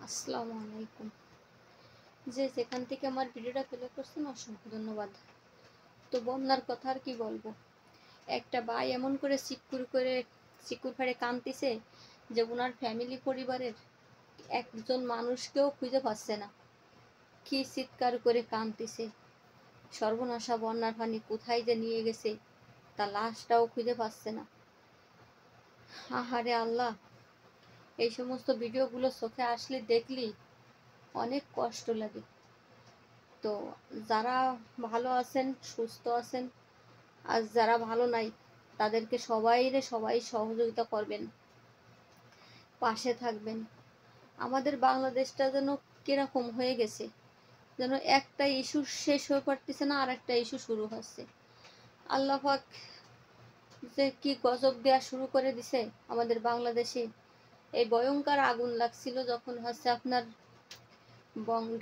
আসসালামু আলাইকুম। যে যেখান থেকে আমার ভিডিওটা প্লে করছেন অসংখ্য ধন্যবাদ। তো বন্যার কথা আর কি বলবো, একটা ভাই এমন করে চিকুর ফাড়ে কাঁদতেছে যে ওনার ফ্যামিলি পরিবারের একজন মানুষকেও খুঁজে পাচ্ছে না। কি চিৎকার করে কাঁদতেছে, সর্বনাশা বন্যার পানি কোথায় যে নিয়ে গেছে তার লাশটাও খুঁজে পাচ্ছে না। আহারে আল্লাহ, এই সমস্ত ভিডিওগুলো চোখে আসলে দেখলি অনেক কষ্ট লাগে। তো যারা ভালো আছেন, সুস্থ আছেন, আর যারা ভালো নাই তাদেরকে সবাই সহযোগিতা করবেন, পাশে থাকবেন। আমাদের বাংলাদেশটা যেন কিরকম হয়ে গেছে, যেন একটা ইস্যু শেষ হয়ে পড়তেছে না আর একটা ইস্যু শুরু হচ্ছে। আল্লাহ পাক যে কি গজব দেওয়া শুরু করে দিছে আমাদের বাংলাদেশে। এই ভয়ঙ্কর আগুন লাগছিল যখন হচ্ছে আপনার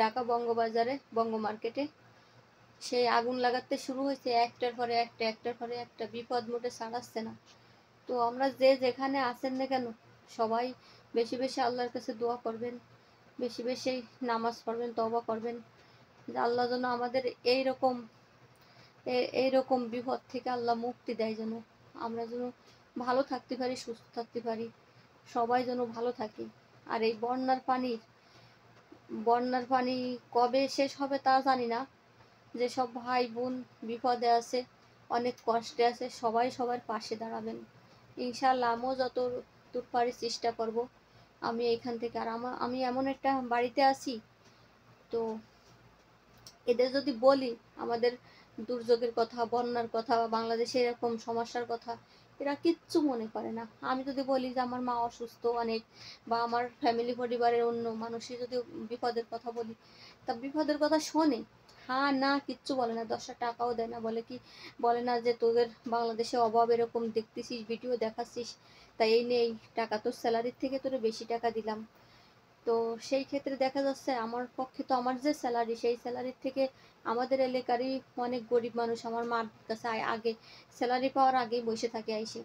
ঢাকা বঙ্গবাজারে, বঙ্গ মার্কেটে সেই আগুন লাগাতে শুরু হয়েছে, একটার পরে একটা বিপদ মোটে ছাড়াচ্ছে না। তো আমরা যে যেখানে আছেন না কেন সবাই বেশি বেশি আল্লাহর কাছে দোয়া করবেন, বেশি বেশি নামাজ পড়বেন, তওবা করবেন যে আল্লাহ যেন আমাদের এইরকম বিপদ থেকে আল্লাহ মুক্তি দেয়, যেন আমরা যেন ভালো থাকতে পারি, সুস্থ থাকতে পারি, সবাই যেন ভালো থাকি। আর এই বন্যার পানি কবে শেষ হবে তা জানি না। যেসব ভাই বোন বিপদে আছে, অনেক কষ্টে আছে, সবাই সবার পাশে দাঁড়াবেন ইনশাআল্লাহ। আমিও যতদূর পারি চেষ্টা করব। আমি এইখান থেকে আর আমি এমন একটা বাড়িতে আছি, তো এদের যদি বলি আমাদের দুর্যোগের কথা, বন্যার কথা, বা বাংলাদেশের এরকম সমস্যার কথা, এরা কিচ্ছু মনে করে না। আমি যদি বলি যে আমার মা অসুস্থ অনেক, বা আমার ফ্যামিলি পরিবারের অন্য মানুষই যদি বিপদের কথা বলি, তা বিপদের কথা শোনে, হ্যাঁ না কিচ্ছু বলে না, 10টা টাকাও দেয় না। বলে না যে তোদের বাংলাদেশে অভাব এরকম দেখতেছিস, ভিডিও দেখাচ্ছিস, তাই এই নেই টাকা, তোর স্যালারির থেকে তোর বেশি টাকা দিলাম। তো সেই ক্ষেত্রে দেখা যাচ্ছে আমার পক্ষে তো আমার যে স্যালারি, সেই স্যালারির থেকে আমাদের এলাকারই অনেক গরিব মানুষ আমার মার কাছে আগে স্যালারি পাওয়ার আগেই বসে থাকে আইসে।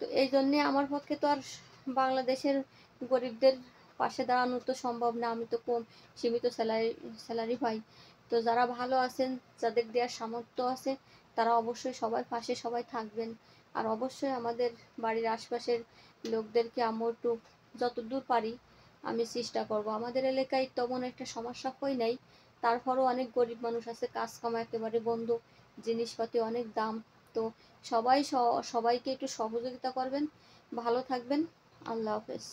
তো এই জন্যে আমার পক্ষে তো আর বাংলাদেশের গরিবদের পাশে দাঁড়ানো তো সম্ভব না। আমি তো কম সীমিত স্যালারি পাই। তো যারা ভালো আছেন, যাদের দেওয়ার সামর্থ্য আছে, তারা অবশ্যই সবার পাশে সবাই থাকবেন। আর অবশ্যই আমাদের বাড়ির আশপাশের লোকদেরকে আমি একটু যতদূর পারি আমি চেষ্টা করব। আমাদের এলাকায় তেমন একটা সমস্যা হয় নাই, তারপরও অনেক গরিব মানুষ আছে, কাজ কাম একেবারে বন্ধ, জিনিসপাতি অনেক দাম। তো সবাইকে একটু সহযোগিতা করবেন, ভালো থাকবেন। আল্লাহ হাফেজ।